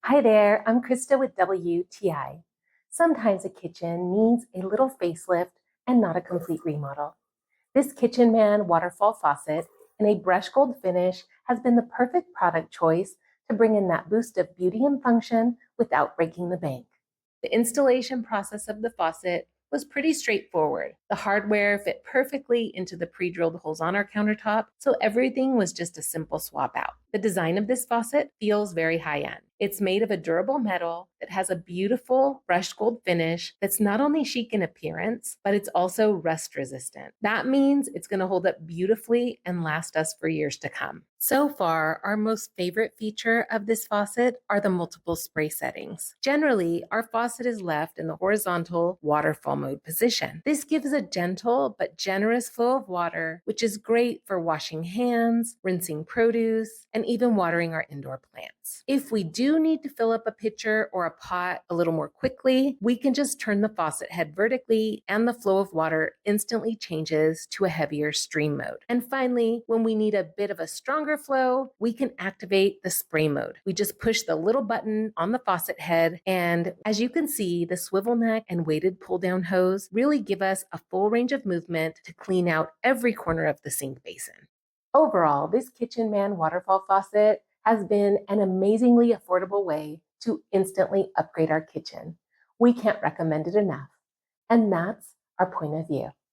Hi there, I'm Krista with WTI. Sometimes a kitchen needs a little facelift and not a complete remodel. This KitchenMan Waterfall faucet in a brush gold finish has been the perfect product choice to bring in that boost of beauty and function without breaking the bank. The installation process of the faucet was pretty straightforward. The hardware fit perfectly into the pre-drilled holes on our countertop, so everything was just a simple swap out. The design of this faucet feels very high-end. It's made of a durable metal that has a beautiful brushed gold finish that's not only chic in appearance, but it's also rust resistant. That means it's going to hold up beautifully and last us for years to come. So far, our most favorite feature of this faucet are the multiple spray settings. Generally, our faucet is left in the horizontal waterfall mode position. This gives a gentle but generous flow of water, which is great for washing hands, rinsing produce, and even watering our indoor plants. If we do need to fill up a pitcher or a pot a little more quickly, we can just turn the faucet head vertically and the flow of water instantly changes to a heavier stream mode. And finally, when we need a bit of a stronger flow, we can activate the spray mode. We just push the little button on the faucet head, and as you can see, the swivel neck and weighted pull down hose really give us a full range of movement to clean out every corner of the sink basin. Overall, this KitchenMan Waterfall faucet has been an amazingly affordable way to instantly upgrade our kitchen. We can't recommend it enough. And that's our point of view.